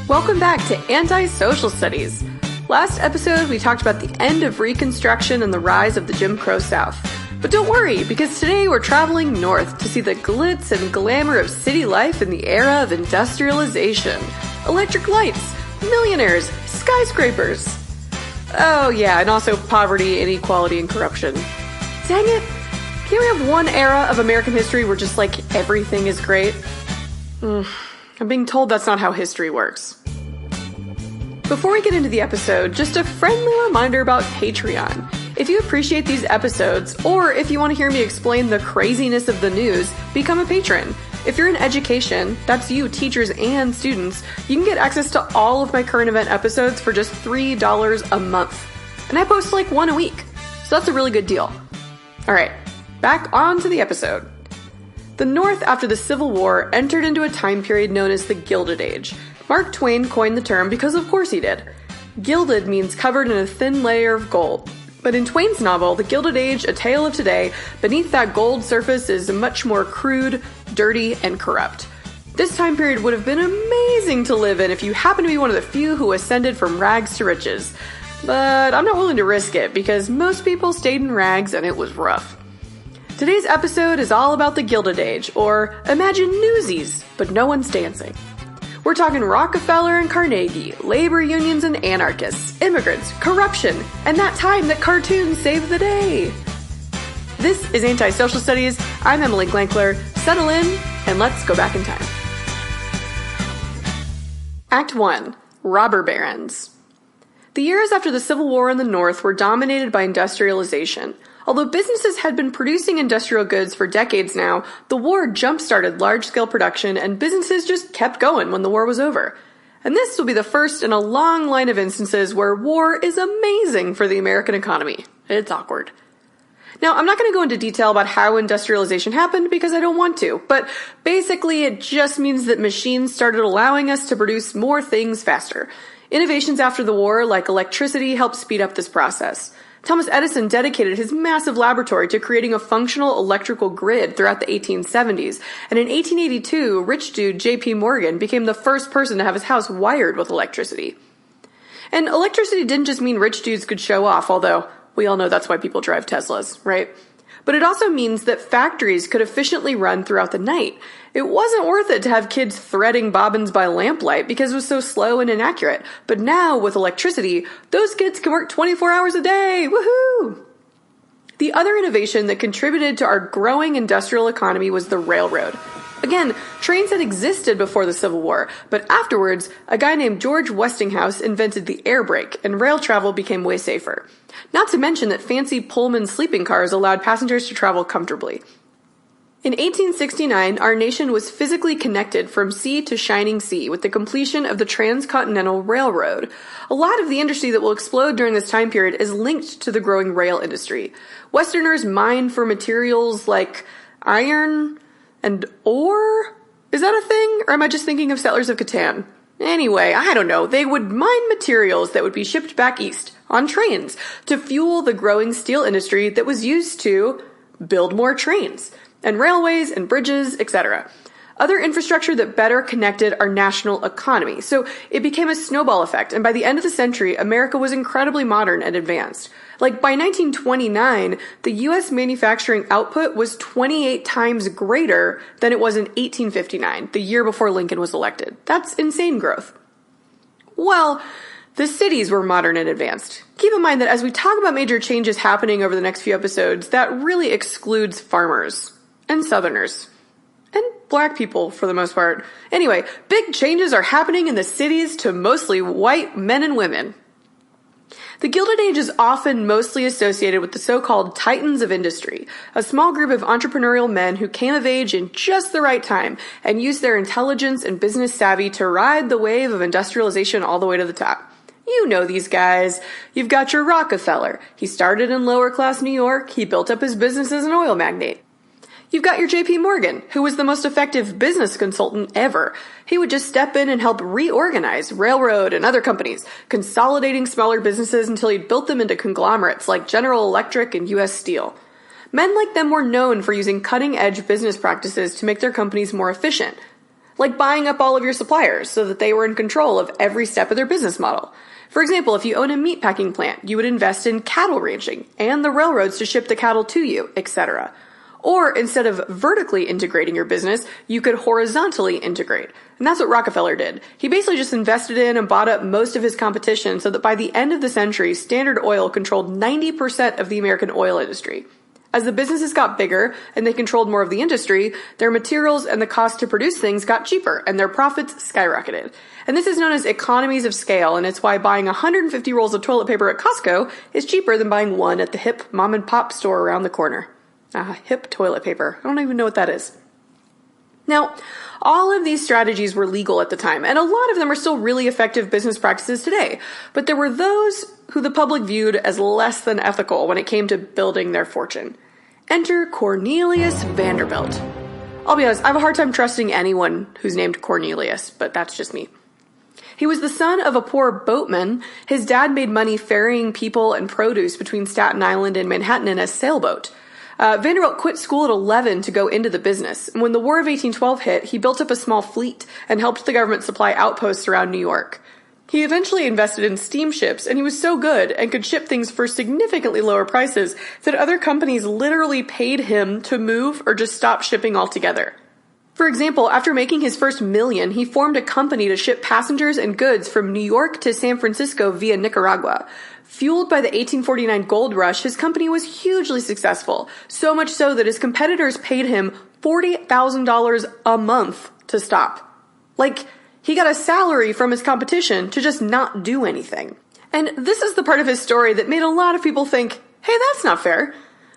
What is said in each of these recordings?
Welcome back to Anti-Social Studies. Last episode, we talked about the end of Reconstruction and the rise of the Jim Crow South. But don't worry, because today we're traveling north to see the glitz and glamour of city life in the era of industrialization. Electric lights, millionaires, skyscrapers. Oh yeah, and also poverty, inequality, and corruption. Dang it! Can't we have one era of American history where just like everything is great? I'm being told that's not how history works. Before we get into the episode, just a friendly reminder about Patreon. If you appreciate these episodes, or if you want to hear me explain the craziness of the news, become a patron. If you're in education, that's you, teachers and students, you can get access to all of my current event episodes for just $3 a month. And I post like one a week, so that's a really good deal. Alright, back on to the episode. The North, after the Civil War, entered into a time period known as the Gilded Age. Mark Twain coined the term because of course he did. Gilded means covered in a thin layer of gold. But in Twain's novel, The Gilded Age, A Tale of Today, beneath that gold surface is much more crude, dirty, and corrupt. This time period would have been amazing to live in if you happen to be one of the few who ascended from rags to riches. But I'm not willing to risk it because most people stayed in rags and it was rough. Today's episode is all about the Gilded Age, or imagine Newsies, but no one's dancing. We're talking Rockefeller and Carnegie, labor unions and anarchists, immigrants, corruption, and that time that cartoons saved the day. This is Anti-Social Studies. I'm Emily Glankler. Settle in, and let's go back in time. Act 1. Robber Barons. The years after the Civil War in the North were dominated by industrialization. Although businesses had been producing industrial goods for decades now, the war jump-started large-scale production and businesses just kept going when the war was over. And this will be the first in a long line of instances where war is amazing for the American economy. It's awkward. Now, I'm not going to go into detail about how industrialization happened because I don't want to, but basically it just means that machines started allowing us to produce more things faster. Innovations after the war, like electricity, helped speed up this process. Thomas Edison dedicated his massive laboratory to creating a functional electrical grid throughout the 1870s, and in 1882, rich dude J.P. Morgan became the first person to have his house wired with electricity. And electricity didn't just mean rich dudes could show off, although we all know that's why people drive Teslas, right? But it also means that factories could efficiently run throughout the night. It wasn't worth it to have kids threading bobbins by lamplight because it was so slow and inaccurate. But now, with electricity, those kids can work 24 hours a day! Woohoo! The other innovation that contributed to our growing industrial economy was the railroad. Again, trains had existed before the Civil War, but afterwards, a guy named George Westinghouse invented the air brake, and rail travel became way safer. Not to mention that fancy Pullman sleeping cars allowed passengers to travel comfortably. In 1869, our nation was physically connected from sea to shining sea with the completion of the Transcontinental Railroad. A lot of the industry that will explode during this time period is linked to the growing rail industry. Westerners mined for materials like iron and ore? Is that a thing? Or am I just thinking of Settlers of Catan? Anyway, I don't know. They would mine materials that would be shipped back east on trains to fuel the growing steel industry that was used to build more trains and railways and bridges, etc. Other infrastructure that better connected our national economy. So it became a snowball effect, and by the end of the century, America was incredibly modern and advanced. Like, by 1929, the U.S. manufacturing output was 28 times greater than it was in 1859, the year before Lincoln was elected. That's insane growth. Well, the cities were modern and advanced. Keep in mind that as we talk about major changes happening over the next few episodes, that really excludes farmers and Southerners. And black people, for the most part. Anyway, big changes are happening in the cities to mostly white men and women. The Gilded Age is often mostly associated with the so-called titans of industry, a small group of entrepreneurial men who came of age in just the right time and used their intelligence and business savvy to ride the wave of industrialization all the way to the top. You know these guys. You've got your Rockefeller. He started in lower-class New York. He built up his business as an oil magnate. You've got your J.P. Morgan, who was the most effective business consultant ever. He would just step in and help reorganize railroad and other companies, consolidating smaller businesses until he'd built them into conglomerates like General Electric and U.S. Steel. Men like them were known for using cutting-edge business practices to make their companies more efficient. like buying up all of your suppliers so that they were in control of every step of their business model. For example, if you own a meatpacking plant, you would invest in cattle ranching and the railroads to ship the cattle to you, etc. Or instead of vertically integrating your business, you could horizontally integrate. And that's what Rockefeller did. He basically just invested in and bought up most of his competition so that by the end of the century, Standard Oil controlled 90% of the American oil industry. As the businesses got bigger and they controlled more of the industry, their materials and the cost to produce things got cheaper and their profits skyrocketed. And this is known as economies of scale, and it's why buying 150 rolls of toilet paper at Costco is cheaper than buying one at the hip mom and pop store around the corner. Hip toilet paper. I don't even know what that is. Now, all of these strategies were legal at the time, and a lot of them are still really effective business practices today. But there were those who the public viewed as less than ethical when it came to building their fortune. Enter Cornelius Vanderbilt. I'll be honest, I have a hard time trusting anyone who's named Cornelius, but that's just me. He was the son of a poor boatman. His dad made money ferrying people and produce between Staten Island and Manhattan in a sailboat. Vanderbilt quit school at 11 to go into the business. And when the War of 1812 hit, he built up a small fleet and helped the government supply outposts around New York. He eventually invested in steamships, and he was so good and could ship things for significantly lower prices that other companies literally paid him to move or just stop shipping altogether. For example, after making his first million, he formed a company to ship passengers and goods from New York to San Francisco via Nicaragua. Fueled by the 1849 gold rush, his company was hugely successful, so much so that his competitors paid him $40,000 a month to stop. He got a salary from his competition to just not do anything. And this is the part of his story that made a lot of people think, hey, that's not fair.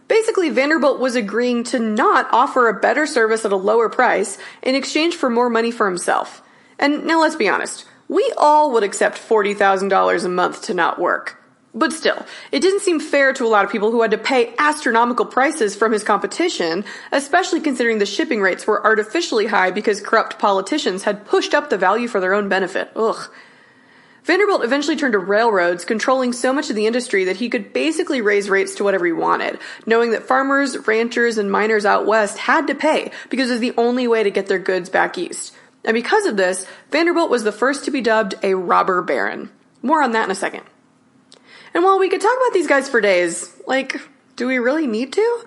Basically, Vanderbilt was agreeing to not offer a better service at a lower price in exchange for more money for himself. And now let's be honest, we all would accept $40,000 a month to not work. But still, it didn't seem fair to a lot of people who had to pay astronomical prices from his competition, especially considering the shipping rates were artificially high because corrupt politicians had pushed up the value for their own benefit. Ugh. Vanderbilt eventually turned to railroads, controlling so much of the industry that he could basically raise rates to whatever he wanted, knowing that farmers, ranchers, and miners out west had to pay because it was the only way to get their goods back east. And because of this, Vanderbilt was the first to be dubbed a robber baron. More on that in a second. And while we could talk about these guys for days, do we really need to?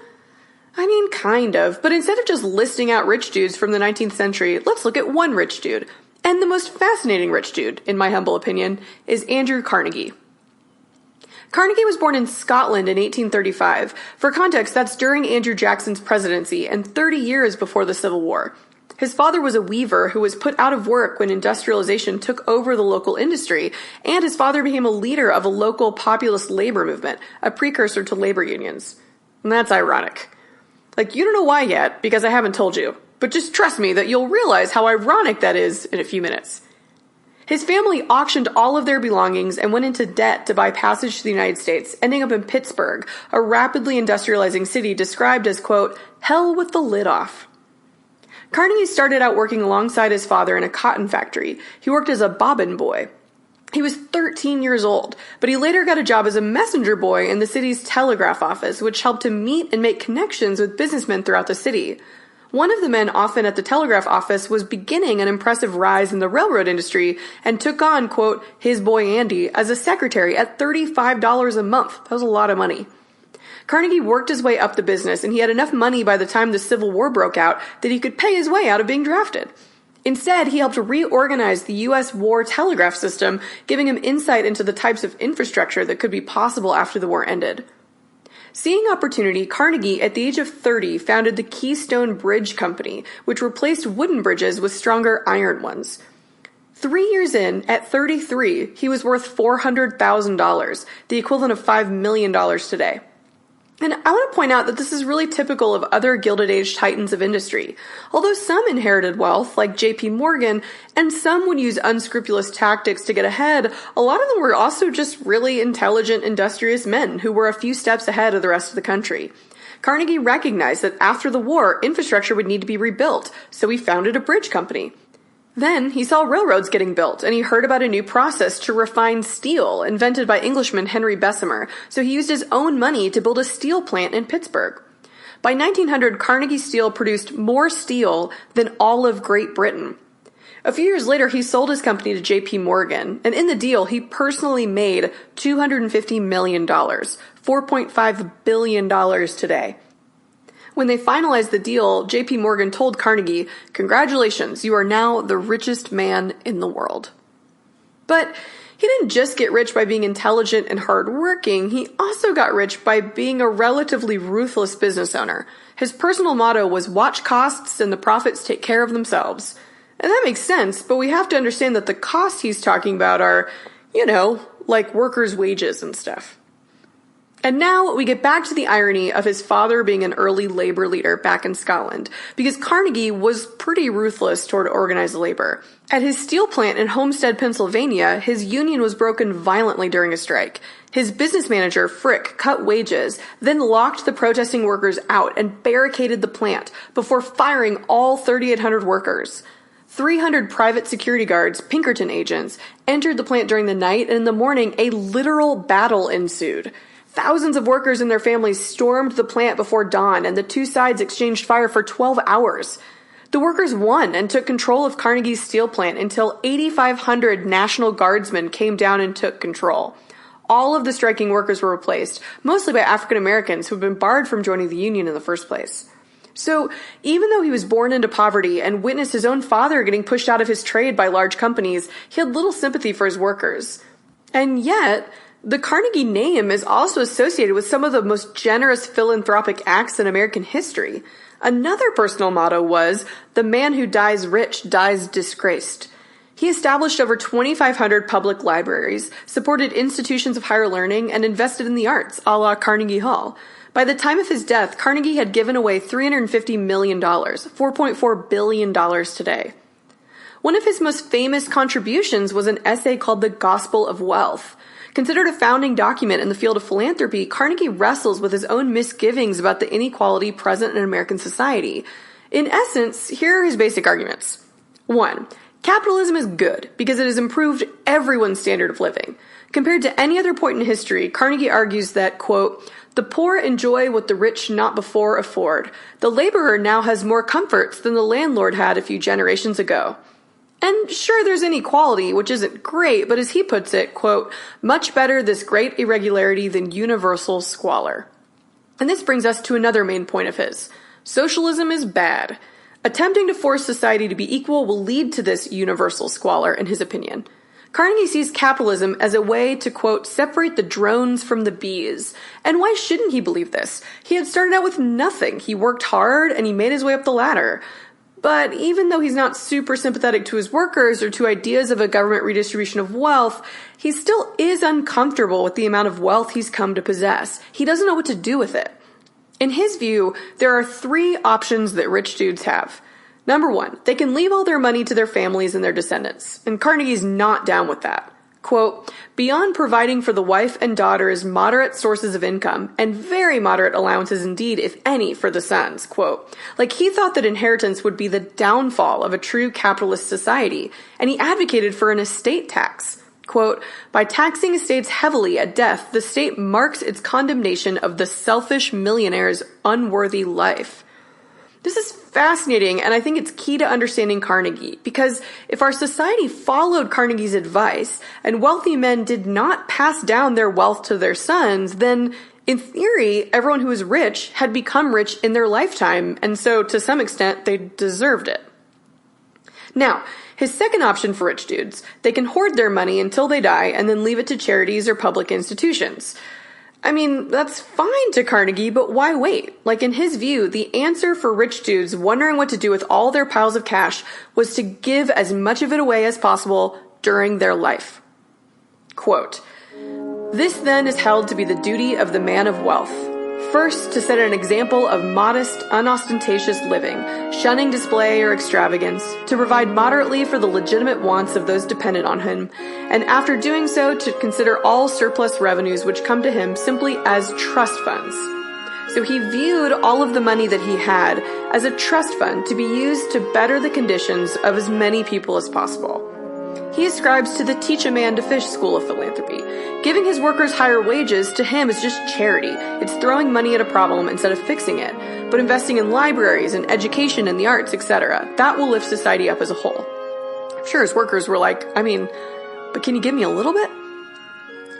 I mean, kind of, but instead of just listing out rich dudes from the 19th century, let's look at one rich dude. And the most fascinating rich dude, in my humble opinion, is Andrew Carnegie. Carnegie was born in Scotland in 1835. For context, that's during Andrew Jackson's presidency and 30 years before the Civil War. His father was a weaver who was put out of work when industrialization took over the local industry, and his father became a leader of a local populist labor movement, a precursor to labor unions. And that's ironic. You don't know why yet, because I haven't told you, but just trust me that you'll realize how ironic that is in a few minutes. His family auctioned all of their belongings and went into debt to buy passage to the United States, ending up in Pittsburgh, a rapidly industrializing city described as, quote, hell with the lid off. Carnegie started out working alongside his father in a cotton factory. He worked as a bobbin boy. He was 13 years old, but he later got a job as a messenger boy in the city's telegraph office, which helped him meet and make connections with businessmen throughout the city. One of the men often at the telegraph office was beginning an impressive rise in the railroad industry and took on, quote, his boy Andy as a secretary at $35 a month. That was a lot of money. Carnegie worked his way up the business, and he had enough money by the time the Civil War broke out that he could pay his way out of being drafted. Instead, he helped reorganize the U.S. war telegraph system, giving him insight into the types of infrastructure that could be possible after the war ended. Seeing opportunity, Carnegie, at the age of 30, founded the Keystone Bridge Company, which replaced wooden bridges with stronger iron ones. 3 years in, at 33, he was worth $400,000, the equivalent of $5 million today. And I want to point out that this is really typical of other Gilded Age titans of industry. Although some inherited wealth, like J.P. Morgan, and some would use unscrupulous tactics to get ahead, a lot of them were also just really intelligent, industrious men who were a few steps ahead of the rest of the country. Carnegie recognized that after the war, infrastructure would need to be rebuilt, so he founded a bridge company. Then he saw railroads getting built, and he heard about a new process to refine steel invented by Englishman Henry Bessemer, so he used his own money to build a steel plant in Pittsburgh. By 1900, Carnegie Steel produced more steel than all of Great Britain. A few years later, he sold his company to J.P. Morgan, and in the deal, he personally made $250 million, $4.5 billion today. When they finalized the deal, J.P. Morgan told Carnegie, "Congratulations, you are now the richest man in the world." But he didn't just get rich by being intelligent and hardworking, he also got rich by being a relatively ruthless business owner. His personal motto was watch costs and the profits take care of themselves. And that makes sense, but we have to understand that the costs he's talking about are, like workers' wages and stuff. And now we get back to the irony of his father being an early labor leader back in Scotland, because Carnegie was pretty ruthless toward organized labor. At his steel plant in Homestead, Pennsylvania, his union was broken violently during a strike. His business manager, Frick, cut wages, then locked the protesting workers out and barricaded the plant before firing all 3,800 workers. 300 private security guards, Pinkerton agents, entered the plant during the night, and in the morning, a literal battle ensued. Thousands of workers and their families stormed the plant before dawn, and the two sides exchanged fire for 12 hours. The workers won and took control of Carnegie's steel plant until 8,500 National Guardsmen came down and took control. All of the striking workers were replaced, mostly by African Americans who had been barred from joining the union in the first place. So, even though he was born into poverty and witnessed his own father getting pushed out of his trade by large companies, he had little sympathy for his workers. And yet, the Carnegie name is also associated with some of the most generous philanthropic acts in American history. Another personal motto was, "The man who dies rich dies disgraced." He established over 2,500 public libraries, supported institutions of higher learning, and invested in the arts, a la Carnegie Hall. By the time of his death, Carnegie had given away $350 million, $4.4 billion today. One of his most famous contributions was an essay called The Gospel of Wealth. Considered a founding document in the field of philanthropy, Carnegie wrestles with his own misgivings about the inequality present in American society. In essence, here are his basic arguments. 1. Capitalism is good because it has improved everyone's standard of living. Compared to any other point in history, Carnegie argues that, quote, "The poor enjoy what the rich not before afford. The laborer now has more comforts than the landlord had a few generations ago." And sure, there's inequality, which isn't great, but as he puts it, quote, "Much better this great irregularity than universal squalor." And this brings us to another main point of his. Socialism is bad. Attempting to force society to be equal will lead to this universal squalor, in his opinion. Carnegie sees capitalism as a way to, quote, "separate the drones from the bees." And why shouldn't he believe this? He had started out with nothing. He worked hard and he made his way up the ladder. But even though he's not super sympathetic to his workers or to ideas of a government redistribution of wealth, he still is uncomfortable with the amount of wealth he's come to possess. He doesn't know what to do with it. In his view, there are 3 options that rich dudes have. Number 1, they can leave all their money to their families and their descendants, and Carnegie's not down with that. Quote, "Beyond providing for the wife and daughters moderate sources of income, and very moderate allowances indeed, if any, for the sons," quote. Like, he thought that inheritance would be the downfall of a true capitalist society, and he advocated for an estate tax. Quote, "By taxing estates heavily at death, the state marks its condemnation of the selfish millionaire's unworthy life." This is fascinating, and I think it's key to understanding Carnegie, because if our society followed Carnegie's advice, and wealthy men did not pass down their wealth to their sons, then, in theory, everyone who was rich had become rich in their lifetime, and so, to some extent, they deserved it. Now, his second option for rich dudes, they can hoard their money until they die and then leave it to charities or public institutions. I mean, that's fine to Carnegie, but why wait? Like, in his view, the answer for rich dudes wondering what to do with all their piles of cash was to give as much of it away as possible during their life. Quote, "This then is held to be the duty of the man of wealth. First, to set an example of modest, unostentatious living, shunning display or extravagance, to provide moderately for the legitimate wants of those dependent on him, and after doing so, to consider all surplus revenues which come to him simply as trust funds." So he viewed all of the money that he had as a trust fund to be used to better the conditions of as many people as possible. He ascribes to the teach a man to fish school of philanthropy. Giving his workers higher wages to him is just charity. It's throwing money at a problem instead of fixing it. But investing in libraries and education and the arts, etc., that will lift society up as a whole. Sure, his workers were like, but can you give me a little bit?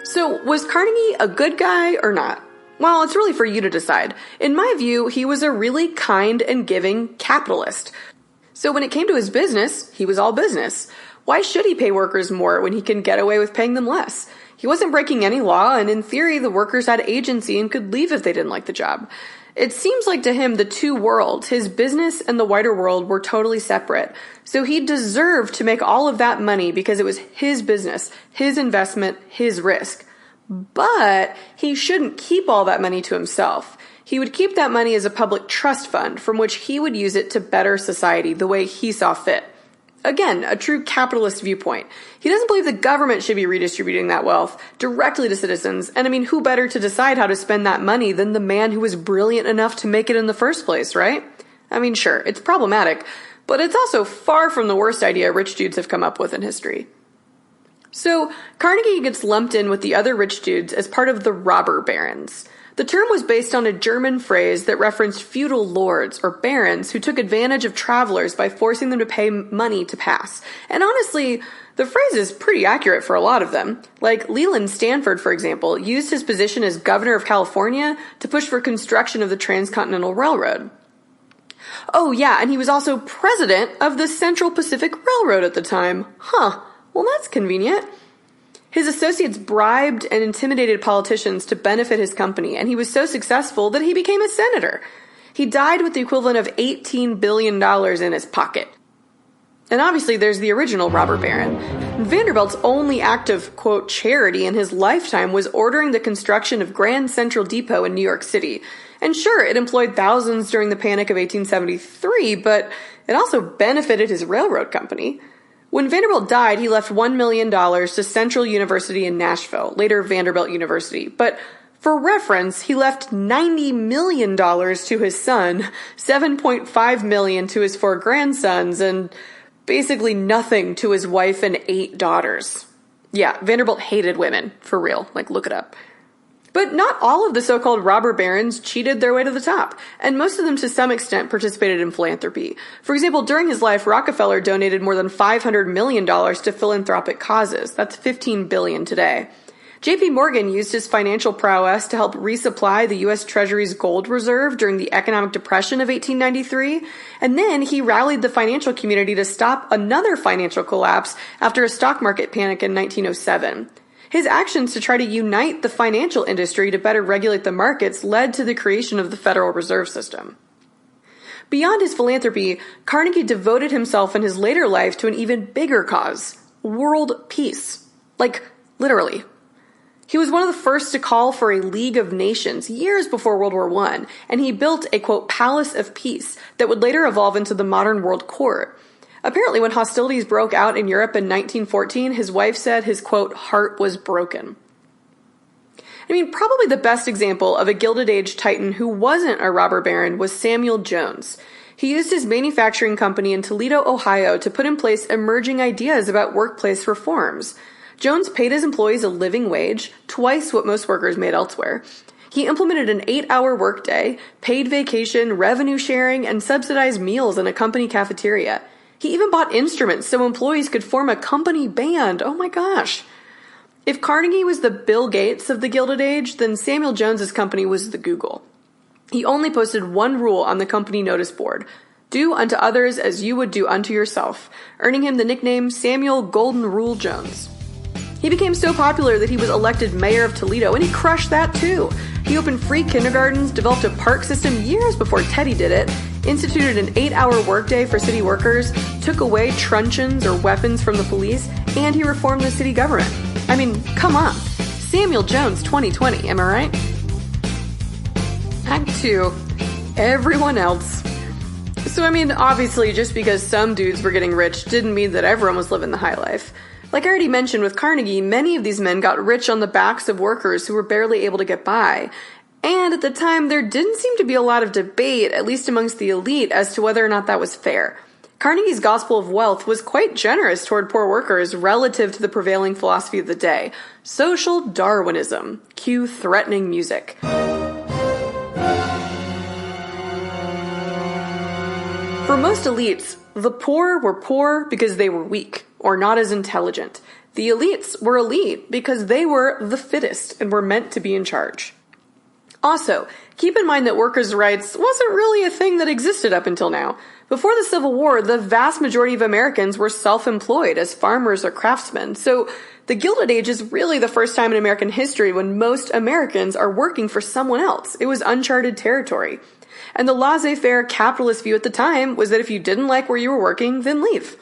So, was Carnegie a good guy or not? Well, it's really for you to decide. In my view, he was a really kind and giving capitalist. So when it came to his business, he was all business. Why should he pay workers more when he can get away with paying them less? He wasn't breaking any law, and in theory, the workers had agency and could leave if they didn't like the job. It seems like to him the two worlds, his business and the wider world, were totally separate. So he deserved to make all of that money because it was his business, his investment, his risk. But he shouldn't keep all that money to himself. He would keep that money as a public trust fund from which he would use it to better society the way he saw fit. Again, a true capitalist viewpoint. He doesn't believe the government should be redistributing that wealth directly to citizens, and who better to decide how to spend that money than the man who was brilliant enough to make it in the first place, right? Sure, it's problematic, but it's also far from the worst idea rich dudes have come up with in history. So, Carnegie gets lumped in with the other rich dudes as part of the robber barons. The term was based on a German phrase that referenced feudal lords or barons who took advantage of travelers by forcing them to pay money to pass. And honestly, the phrase is pretty accurate for a lot of them. Like Leland Stanford, for example, used his position as governor of California to push for construction of the Transcontinental Railroad. Oh yeah, and he was also president of the Central Pacific Railroad at the time. Well, that's convenient. His associates bribed and intimidated politicians to benefit his company, and he was so successful that he became a senator. He died with the equivalent of $18 billion in his pocket. And obviously there's the original robber baron. Vanderbilt's only act of, quote, charity in his lifetime was ordering the construction of Grand Central Depot in New York City. And sure, it employed thousands during the Panic of 1873, but it also benefited his railroad company. When Vanderbilt died, he left $1 million to Central University in Nashville, later Vanderbilt University. But for reference, he left $90 million to his son, $7.5 million to his 4 grandsons, and basically nothing to his wife and 8 daughters. Yeah, Vanderbilt hated women, for real. Look it up. But not all of the so-called robber barons cheated their way to the top, and most of them to some extent participated in philanthropy. For example, during his life, Rockefeller donated more than $500 million to philanthropic causes. That's $15 billion today. J.P. Morgan used his financial prowess to help resupply the U.S. Treasury's gold reserve during the economic depression of 1893, and then he rallied the financial community to stop another financial collapse after a stock market panic in 1907. His actions to try to unite the financial industry to better regulate the markets led to the creation of the Federal Reserve System. Beyond his philanthropy, Carnegie devoted himself in his later life to an even bigger cause, world peace. Literally. He was one of the first to call for a League of Nations years before World War I, and he built a, quote, palace of peace that would later evolve into the modern world court. Apparently, when hostilities broke out in Europe in 1914, his wife said his, quote, heart was broken. Probably the best example of a Gilded Age titan who wasn't a robber baron was Samuel Jones. He used his manufacturing company in Toledo, Ohio, to put in place emerging ideas about workplace reforms. Jones paid his employees a living wage, twice what most workers made elsewhere. He implemented an 8-hour workday, paid vacation, revenue sharing, and subsidized meals in a company cafeteria. He even bought instruments so employees could form a company band. Oh my gosh. If Carnegie was the Bill Gates of the Gilded Age, then Samuel Jones's company was the Google. He only posted one rule on the company notice board: do unto others as you would do unto yourself, earning him the nickname Samuel Golden Rule Jones. He became so popular that he was elected mayor of Toledo, and he crushed that too. He opened free kindergartens, developed a park system years before Teddy did it, instituted an 8-hour workday for city workers, took away truncheons or weapons from the police, and he reformed the city government. Come on. Samuel Jones 2020, am I right? Act 2. Everyone else. So obviously just because some dudes were getting rich didn't mean that everyone was living the high life. Like I already mentioned with Carnegie, many of these men got rich on the backs of workers who were barely able to get by. And at the time, there didn't seem to be a lot of debate, at least amongst the elite, as to whether or not that was fair. Carnegie's gospel of wealth was quite generous toward poor workers relative to the prevailing philosophy of the day. Social Darwinism. Cue threatening music. For most elites, the poor were poor because they were weak, or not as intelligent. The elites were elite because they were the fittest and were meant to be in charge. Also, keep in mind that workers' rights wasn't really a thing that existed up until now. Before the Civil War, the vast majority of Americans were self-employed as farmers or craftsmen, so the Gilded Age is really the first time in American history when most Americans are working for someone else. It was uncharted territory. And the laissez-faire capitalist view at the time was that if you didn't like where you were working, then leave.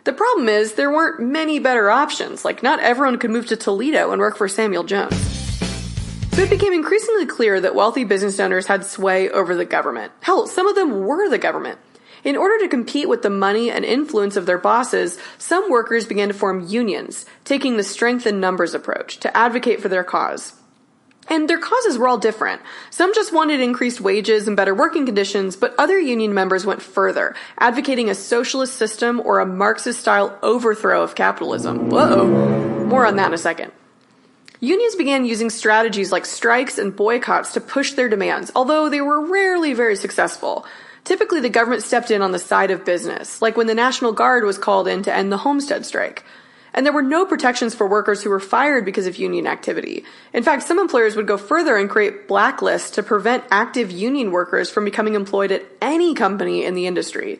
The problem is there weren't many better options, like not everyone could move to Toledo and work for Samuel Jones. So it became increasingly clear that wealthy business owners had sway over the government. Hell, some of them were the government. In order to compete with the money and influence of their bosses, some workers began to form unions, taking the strength in numbers approach to advocate for their cause. And their causes were all different. Some just wanted increased wages and better working conditions, but other union members went further, advocating a socialist system or a Marxist-style overthrow of capitalism. Whoa! More on that in a second. Unions began using strategies like strikes and boycotts to push their demands, although they were rarely very successful. Typically, the government stepped in on the side of business, like when the National Guard was called in to end the Homestead strike. And there were no protections for workers who were fired because of union activity. In fact, some employers would go further and create blacklists to prevent active union workers from becoming employed at any company in the industry.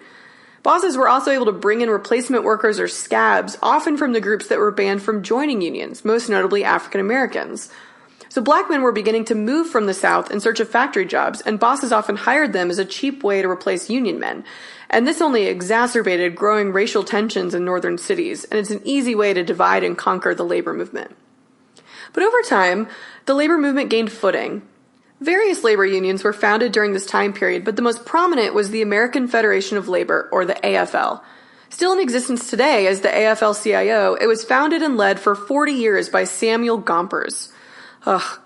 Bosses were also able to bring in replacement workers or scabs, often from the groups that were banned from joining unions, most notably African Americans. So black men were beginning to move from the South in search of factory jobs, and bosses often hired them as a cheap way to replace union men. And this only exacerbated growing racial tensions in northern cities, and it's an easy way to divide and conquer the labor movement. But over time, the labor movement gained footing. Various labor unions were founded during this time period, but the most prominent was the American Federation of Labor, or the AFL. Still in existence today as the AFL-CIO, it was founded and led for 40 years by Samuel Gompers.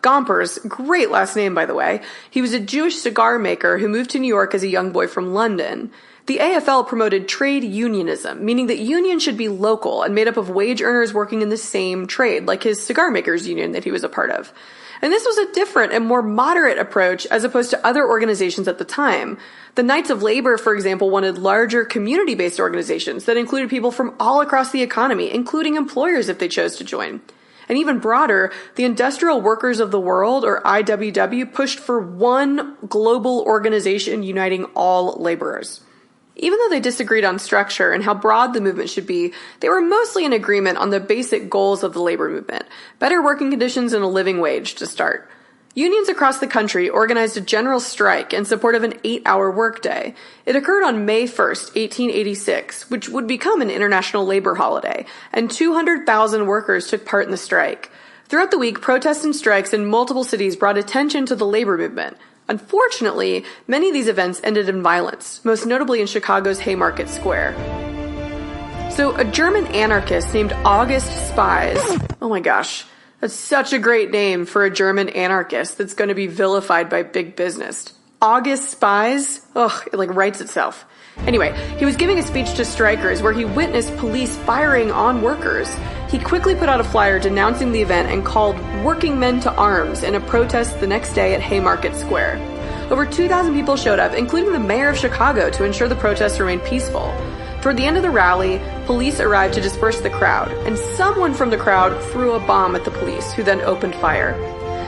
Gompers, great last name by the way. He was a Jewish cigar maker who moved to New York as a young boy from London. The AFL promoted trade unionism, meaning that unions should be local and made up of wage earners working in the same trade, like his cigar makers union that he was a part of. And this was a different and more moderate approach as opposed to other organizations at the time. The Knights of Labor, for example, wanted larger community-based organizations that included people from all across the economy, including employers if they chose to join. And even broader, the Industrial Workers of the World, or IWW, pushed for one global organization uniting all laborers. Even though they disagreed on structure and how broad the movement should be, they were mostly in agreement on the basic goals of the labor movement: better working conditions and a living wage to start. Unions across the country organized a general strike in support of an 8-hour workday. It occurred on May 1st, 1886, which would become an international labor holiday, and 200,000 workers took part in the strike. Throughout the week, protests and strikes in multiple cities brought attention to the labor movement. Unfortunately, many of these events ended in violence, most notably in Chicago's Haymarket Square. So, a German anarchist named August Spies, oh my gosh, that's such a great name for a German anarchist that's going to be vilified by big business. August Spies? Ugh, it writes itself. Anyway, he was giving a speech to strikers where he witnessed police firing on workers. He quickly put out a flyer denouncing the event and called working men to arms in a protest the next day at Haymarket Square. Over 2,000 people showed up, including the mayor of Chicago, to ensure the protests remained peaceful. Toward the end of the rally, police arrived to disperse the crowd, and someone from the crowd threw a bomb at the police, who then opened fire.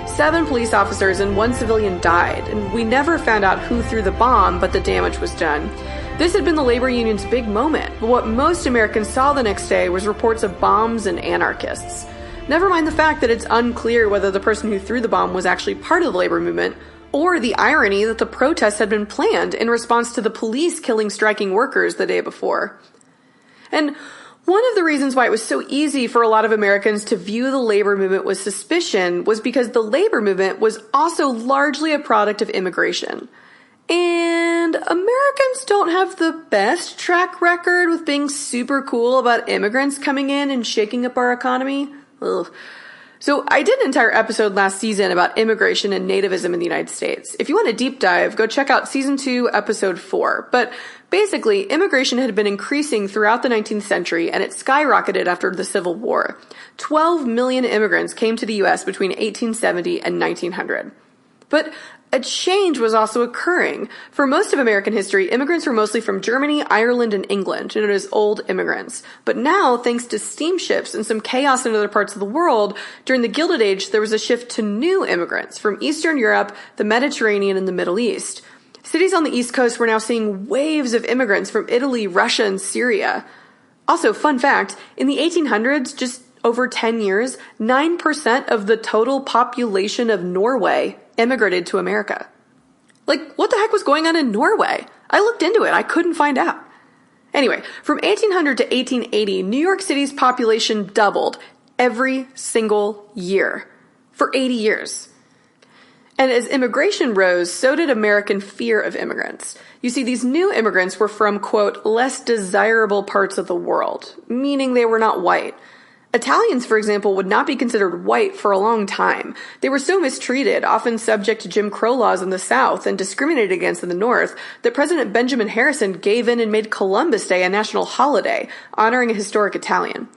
7 police officers and 1 civilian died, and we never found out who threw the bomb, but the damage was done. This had been the labor union's big moment, but what most Americans saw the next day was reports of bombs and anarchists. Never mind the fact that it's unclear whether the person who threw the bomb was actually part of the labor movement, or the irony that the protests had been planned in response to the police killing striking workers the day before. And one of the reasons why it was so easy for a lot of Americans to view the labor movement with suspicion was because the labor movement was also largely a product of immigration. And Americans don't have the best track record with being super cool about immigrants coming in and shaking up our economy. Ugh. So I did an entire episode last season about immigration and nativism in the United States. If you want a deep dive, go check out season 2, episode 4. But basically, immigration had been increasing throughout the 19th century, and it skyrocketed after the Civil War. 12 million immigrants came to the U.S. between 1870 and 1900. But a change was also occurring. For most of American history, immigrants were mostly from Germany, Ireland, and England, known as old immigrants. But now, thanks to steamships and some chaos in other parts of the world, during the Gilded Age, there was a shift to new immigrants from Eastern Europe, the Mediterranean, and the Middle East. Cities on the East Coast were now seeing waves of immigrants from Italy, Russia, and Syria. Also, fun fact, in the 1800s, just over 10 years, 9% of the total population of Norway immigrated to America. Like, what the heck was going on in Norway? I looked into it. I couldn't find out. Anyway, from 1800 to 1880, New York City's population doubled every single year for 80 years. And as immigration rose, so did American fear of immigrants. You see, these new immigrants were from, quote, less desirable parts of the world, meaning they were not white. Italians, for example, would not be considered white for a long time. They were so mistreated, often subject to Jim Crow laws in the South and discriminated against in the North, that President Benjamin Harrison gave in and made Columbus Day a national holiday, honoring a historic Italian.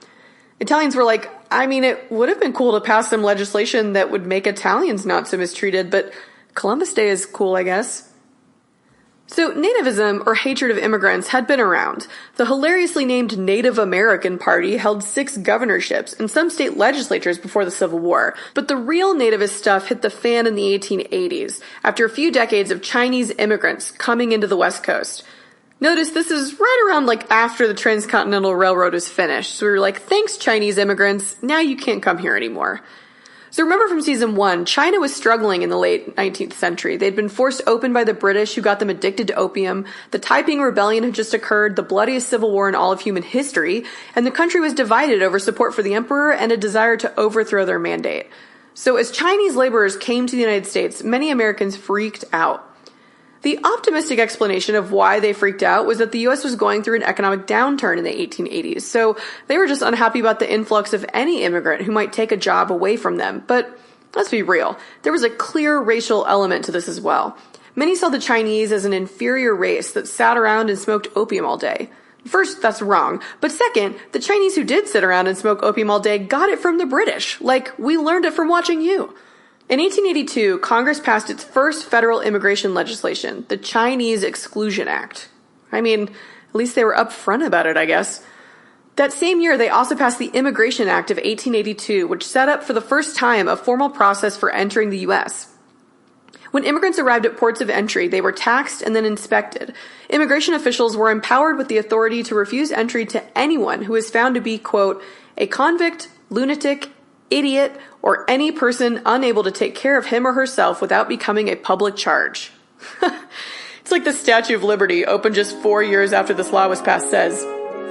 Italians were like, it would have been cool to pass some legislation that would make Italians not so mistreated, but Columbus Day is cool, I guess. So nativism, or hatred of immigrants, had been around. The hilariously named Native American Party held 6 governorships and some state legislatures before the Civil War. But the real nativist stuff hit the fan in the 1880s, after a few decades of Chinese immigrants coming into the West Coast. Notice this is right around after the Transcontinental Railroad was finished. So we were like, thanks, Chinese immigrants. Now you can't come here anymore. So remember from season 1, China was struggling in the late 19th century. They'd been forced open by the British, who got them addicted to opium. The Taiping Rebellion had just occurred, the bloodiest civil war in all of human history, and the country was divided over support for the emperor and a desire to overthrow their mandate. So as Chinese laborers came to the United States, many Americans freaked out. The optimistic explanation of why they freaked out was that the U.S. was going through an economic downturn in the 1880s, so they were just unhappy about the influx of any immigrant who might take a job away from them. But let's be real, there was a clear racial element to this as well. Many saw the Chinese as an inferior race that sat around and smoked opium all day. First, that's wrong. But second, the Chinese who did sit around and smoke opium all day got it from the British, like we learned it from watching you. In 1882, Congress passed its first federal immigration legislation, the Chinese Exclusion Act. At least they were upfront about it, I guess. That same year, they also passed the Immigration Act of 1882, which set up for the first time a formal process for entering the U.S. When immigrants arrived at ports of entry, they were taxed and then inspected. Immigration officials were empowered with the authority to refuse entry to anyone who was found to be, quote, a convict, lunatic, idiot, or any person unable to take care of him or herself without becoming a public charge. It's like the Statue of Liberty, opened just 4 years after this law was passed, says,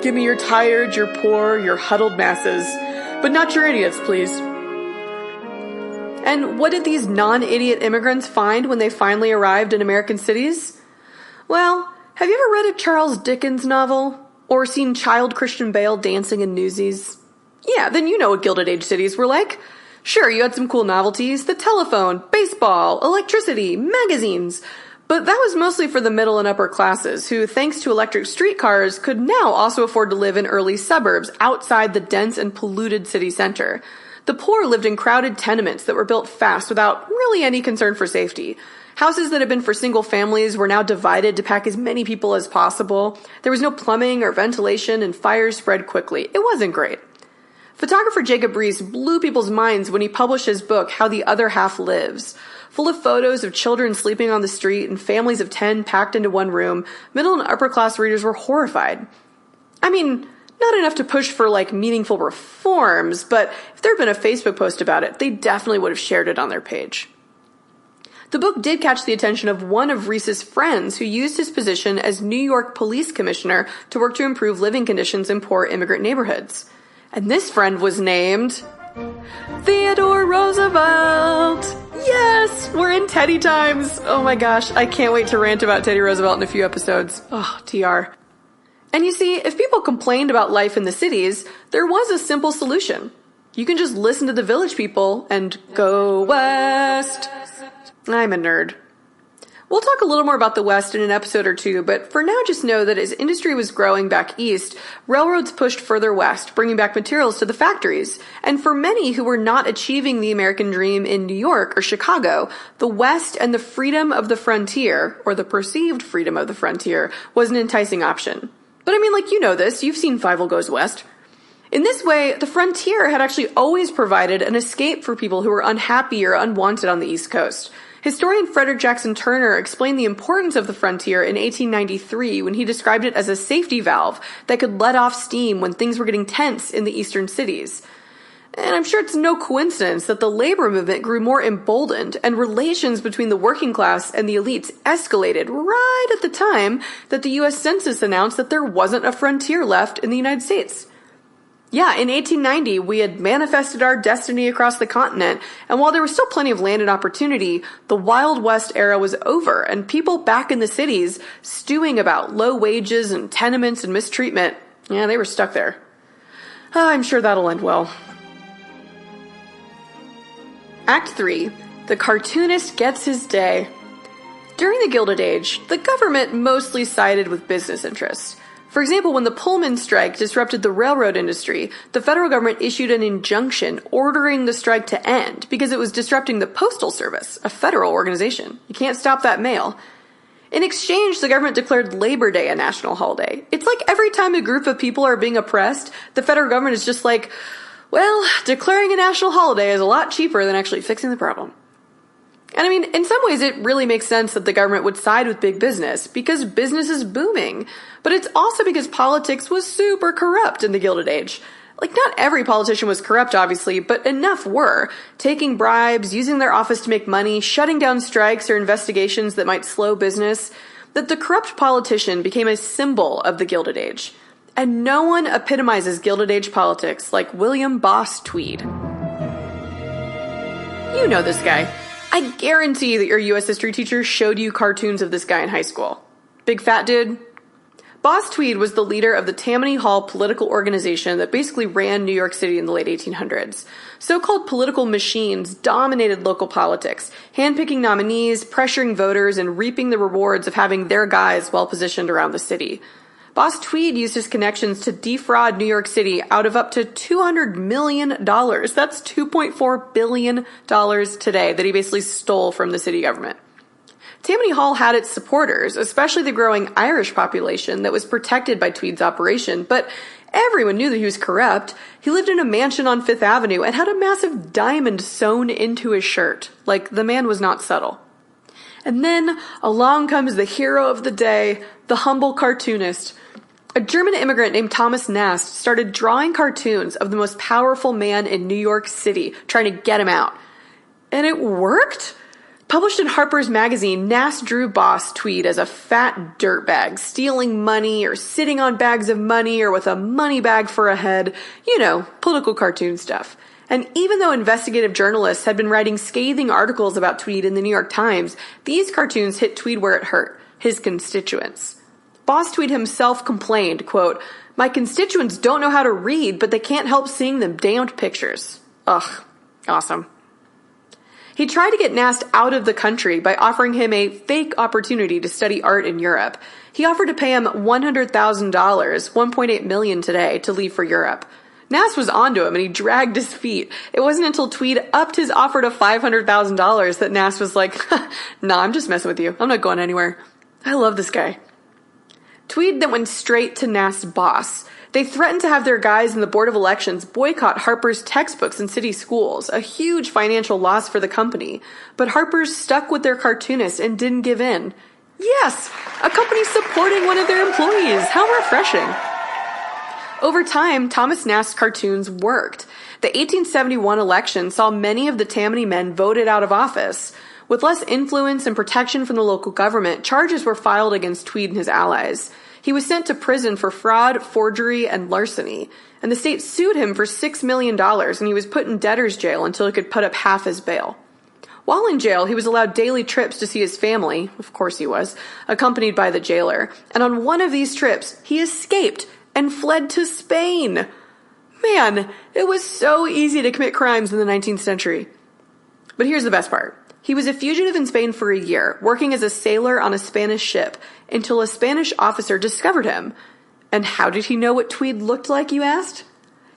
give me your tired, your poor, your huddled masses, but not your idiots, please. And what did these non-idiot immigrants find when they finally arrived in American cities? Well, have you ever read a Charles Dickens novel? Or seen child Christian Bale dancing in Newsies? Yeah, then you know what Gilded Age cities were like. Sure, you had some cool novelties, the telephone, baseball, electricity, magazines, but that was mostly for the middle and upper classes, who, thanks to electric streetcars, could now also afford to live in early suburbs outside the dense and polluted city center. The poor lived in crowded tenements that were built fast without really any concern for safety. Houses that had been for single families were now divided to pack as many people as possible. There was no plumbing or ventilation, and fires spread quickly. It wasn't great. Photographer Jacob Riis blew people's minds when he published his book, How the Other Half Lives. Full of photos of children sleeping on the street and families of 10 packed into one room, middle and upper class readers were horrified. Not enough to push for, meaningful reforms, but if there had been a Facebook post about it, they definitely would have shared it on their page. The book did catch the attention of one of Riis's friends who used his position as New York Police Commissioner to work to improve living conditions in poor immigrant neighborhoods. And this friend was named Theodore Roosevelt. Yes, we're in Teddy times. Oh my gosh, I can't wait to rant about Teddy Roosevelt in a few episodes. Oh, TR. And you see, if people complained about life in the cities, there was a simple solution. You can just listen to the village people and go west. I'm a nerd. We'll talk a little more about the West in an episode or two, but for now just know that as industry was growing back east, railroads pushed further west, bringing back materials to the factories. And for many who were not achieving the American dream in New York or Chicago, the West and the freedom of the frontier, or the perceived freedom of the frontier, was an enticing option. But I mean, like, you know this, you've seen Fievel Goes West. In this way, the frontier had actually always provided an escape for people who were unhappy or unwanted on the East Coast. Historian Frederick Jackson Turner explained the importance of the frontier in 1893 when he described it as a safety valve that could let off steam when things were getting tense in the eastern cities. And I'm sure it's no coincidence that the labor movement grew more emboldened and relations between the working class and the elites escalated right at the time that the U.S. Census announced that there wasn't a frontier left in the United States. Yeah, in 1890, we had manifested our destiny across the continent, and while there was still plenty of land and opportunity, the Wild West era was over, and people back in the cities, stewing about low wages and tenements and mistreatment, yeah, they were stuck there. I'm sure that'll end well. Act 3. The cartoonist gets his day. During the Gilded Age, the government mostly sided with business interests. For example, when the Pullman strike disrupted the railroad industry, the federal government issued an injunction ordering the strike to end because it was disrupting the Postal Service, a federal organization. You can't stop that mail. In exchange, the government declared Labor Day a national holiday. It's like every time a group of people are being oppressed, the federal government is just like, well, declaring a national holiday is a lot cheaper than actually fixing the problem. And I mean, in some ways it really makes sense that the government would side with big business because business is booming. But it's also because politics was super corrupt in the Gilded Age. Like, not every politician was corrupt, obviously, but enough were. Taking bribes, using their office to make money, shutting down strikes or investigations that might slow business. That the corrupt politician became a symbol of the Gilded Age. And no one epitomizes Gilded Age politics like William Boss Tweed. You know this guy. I guarantee that your U.S. history teacher showed you cartoons of this guy in high school. Big fat dude? Boss Tweed was the leader of the Tammany Hall political organization that basically ran New York City in the late 1800s. So-called political machines dominated local politics, handpicking nominees, pressuring voters, and reaping the rewards of having their guys well-positioned around the city. Boss Tweed used his connections to defraud New York City out of up to $200 million. That's $2.4 billion today that he basically stole from the city government. Tammany Hall had its supporters, especially the growing Irish population that was protected by Tweed's operation, but everyone knew that he was corrupt. He lived in a mansion on Fifth Avenue and had a massive diamond sewn into his shirt. Like, the man was not subtle. And then along comes the hero of the day, the humble cartoonist. A German immigrant named Thomas Nast started drawing cartoons of the most powerful man in New York City, trying to get him out. And it worked? Published in Harper's Magazine, Nast drew Boss Tweed as a fat dirtbag, stealing money or sitting on bags of money or with a money bag for a head. You know, political cartoon stuff. And even though investigative journalists had been writing scathing articles about Tweed in the New York Times, these cartoons hit Tweed where it hurt, his constituents. Boss Tweed himself complained, quote, "My constituents don't know how to read, but they can't help seeing them damned pictures." Ugh, awesome. He tried to get Nast out of the country by offering him a fake opportunity to study art in Europe. He offered to pay him $100,000, $1.8 million today, to leave for Europe. Nast was onto him and he dragged his feet. It wasn't until Tweed upped his offer to $500,000 that Nast was like, "Nah, I'm just messing with you. I'm not going anywhere." I love this guy. Tweed then went straight to Nast's boss. They threatened to have their guys in the Board of Elections boycott Harper's textbooks in city schools, a huge financial loss for the company. But Harper's stuck with their cartoonist and didn't give in. Yes, a company supporting one of their employees. How refreshing. Over time, Thomas Nast's cartoons worked. The 1871 election saw many of the Tammany men voted out of office. With less influence and protection from the local government, charges were filed against Tweed and his allies. He was sent to prison for fraud, forgery, and larceny, and the state sued him for $6 million, and he was put in debtor's jail until he could put up half his bail. While in jail, he was allowed daily trips to see his family, of course he was, accompanied by the jailer, and on one of these trips, he escaped and fled to Spain. Man, it was so easy to commit crimes in the 19th century. But here's the best part. He was a fugitive in Spain for a year, working as a sailor on a Spanish ship, until a Spanish officer discovered him. And how did he know what Tweed looked like, you asked?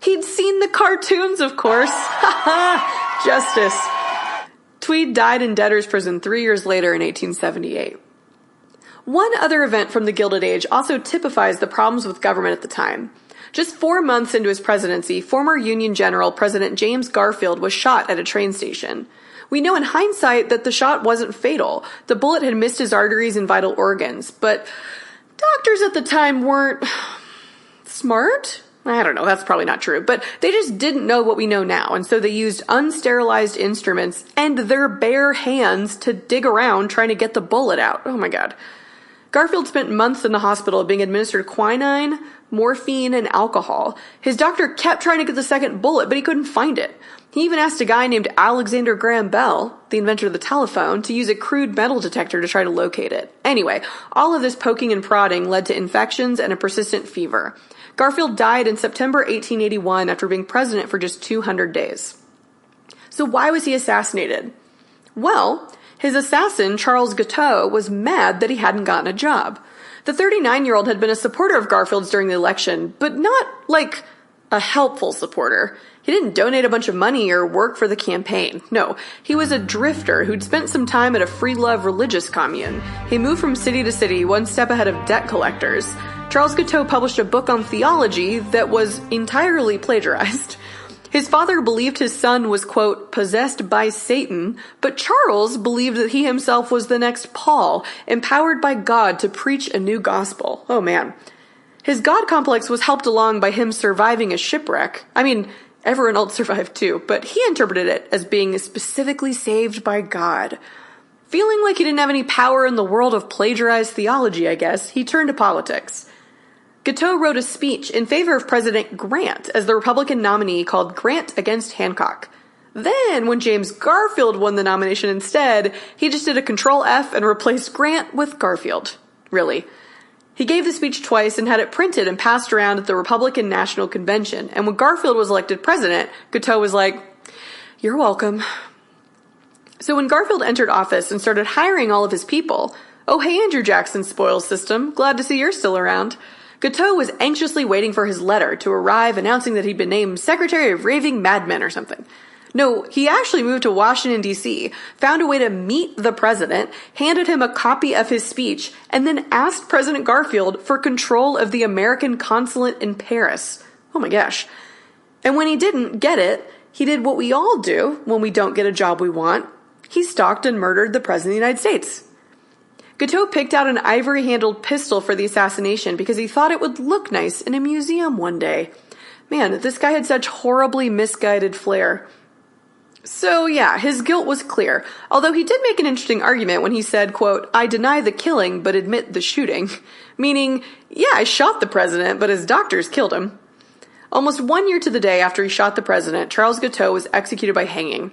He'd seen the cartoons, of course. Ha ha! Justice. Tweed died in debtor's prison 3 years later in 1878. One other event from the Gilded Age also typifies the problems with government at the time. Just 4 months into his presidency, former Union General President James Garfield was shot at a train station. We know in hindsight that the shot wasn't fatal. The bullet had missed his arteries and vital organs, but doctors at the time weren't smart? I don't know, that's probably not true, but they just didn't know what we know now, and so they used unsterilized instruments and their bare hands to dig around trying to get the bullet out. Oh my god. Garfield spent months in the hospital being administered quinine, morphine, and alcohol. His doctor kept trying to get the second bullet, but he couldn't find it. He even asked a guy named Alexander Graham Bell, the inventor of the telephone, to use a crude metal detector to try to locate it. Anyway, all of this poking and prodding led to infections and a persistent fever. Garfield died in September 1881 after being president for just 200 days. So why was he assassinated? Well, his assassin, Charles Guiteau, was mad that he hadn't gotten a job. The 39-year-old had been a supporter of Garfield's during the election, but not, like, a helpful supporter. He didn't donate a bunch of money or work for the campaign. No, he was a drifter who'd spent some time at a free-love religious commune. He moved from city to city, one step ahead of debt collectors. Charles Guiteau published a book on theology that was entirely plagiarized. His father believed his son was, quote, possessed by Satan, but Charles believed that he himself was the next Paul, empowered by God to preach a new gospel. Oh man. His God complex was helped along by him surviving a shipwreck. I mean, everyone else survived too, but he interpreted it as being specifically saved by God. Feeling like he didn't have any power in the world of plagiarized theology, I guess, he turned to politics. Guiteau wrote a speech in favor of President Grant as the Republican nominee called Grant Against Hancock. Then, when James Garfield won the nomination instead, he just did a Control F and replaced Grant with Garfield. Really. He gave the speech twice and had it printed and passed around at the Republican National Convention, and when Garfield was elected president, Guiteau was like, "You're welcome." So when Garfield entered office and started hiring all of his people, "Oh hey Andrew Jackson, spoils system, glad to see you're still around," Guiteau was anxiously waiting for his letter to arrive announcing that he'd been named Secretary of Raving Madmen or something. No, he actually moved to Washington, D.C., found a way to meet the president, handed him a copy of his speech, and then asked President Garfield for control of the American consulate in Paris. Oh my gosh. And when he didn't get it, he did what we all do when we don't get a job we want. He stalked and murdered the President of the United States. Guiteau picked out an ivory-handled pistol for the assassination because he thought it would look nice in a museum one day. Man, this guy had such horribly misguided flair. So yeah, his guilt was clear, although he did make an interesting argument when he said, quote, "I deny the killing but admit the shooting," meaning, yeah, I shot the president, but his doctors killed him. Almost 1 year to the day after he shot the president, Charles Guiteau was executed by hanging.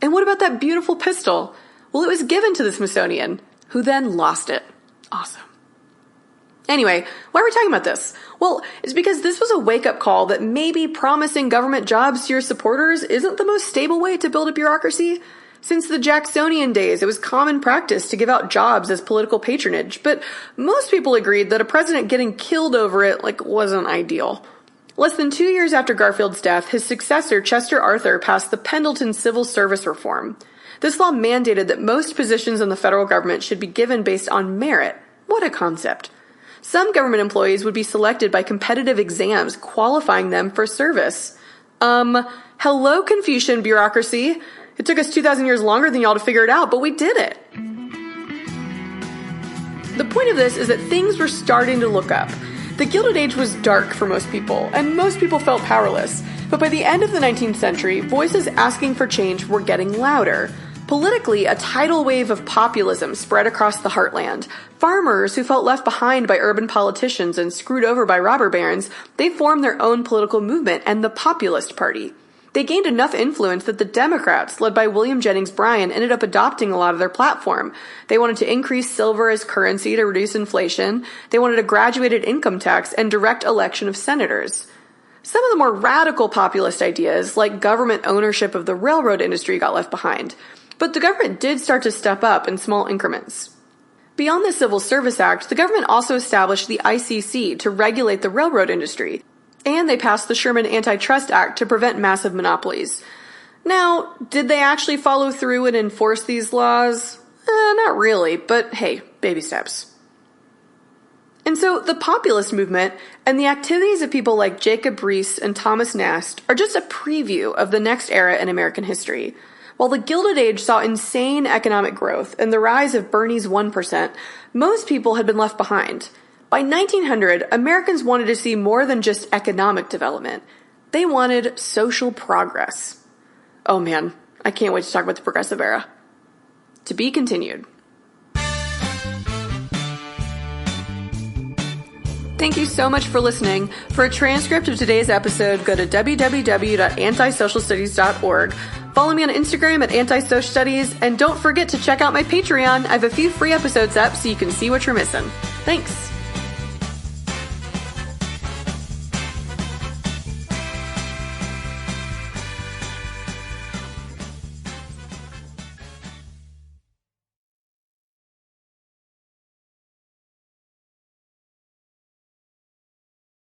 And what about that beautiful pistol? Well, it was given to the Smithsonian, who then lost it. Awesome. Anyway, why are we talking about this? Well, it's because this was a wake-up call that maybe promising government jobs to your supporters isn't the most stable way to build a bureaucracy. Since the Jacksonian days, it was common practice to give out jobs as political patronage, but most people agreed that a president getting killed over it, wasn't ideal. Less than 2 years after Garfield's death, his successor, Chester Arthur, passed the Pendleton Civil Service Reform. This law mandated that most positions in the federal government should be given based on merit. What a concept. Some government employees would be selected by competitive exams qualifying them for service. Hello, Confucian bureaucracy. It took us 2,000 years longer than y'all to figure it out, but we did it. The point of this is that things were starting to look up. The Gilded Age was dark for most people, and most people felt powerless. But by the end of the 19th century, voices asking for change were getting louder. Politically, a tidal wave of populism spread across the heartland. Farmers who felt left behind by urban politicians and screwed over by robber barons, they formed their own political movement and the Populist Party. They gained enough influence that the Democrats, led by William Jennings Bryan, ended up adopting a lot of their platform. They wanted to increase silver as currency to reduce inflation. They wanted a graduated income tax and direct election of senators. Some of the more radical populist ideas, like government ownership of the railroad industry, got left behind. But the government did start to step up in small increments. Beyond the Civil Service Act, the government also established the ICC to regulate the railroad industry, and they passed the Sherman Antitrust Act to prevent massive monopolies. Now, did they actually follow through and enforce these laws? Not really, but hey, baby steps. And so the populist movement and the activities of people like Jacob Riis and Thomas Nast are just a preview of the next era in American history. While the Gilded Age saw insane economic growth and the rise of Bernie's 1%, most people had been left behind. By 1900, Americans wanted to see more than just economic development. They wanted social progress. Oh man, I can't wait to talk about the Progressive Era. To be continued. Thank you so much for listening. For a transcript of today's episode, go to www.antisocialstudies.org. Follow me on Instagram at antisocialstudies, and don't forget to check out my Patreon. I have a few free episodes up so you can see what you're missing. Thanks.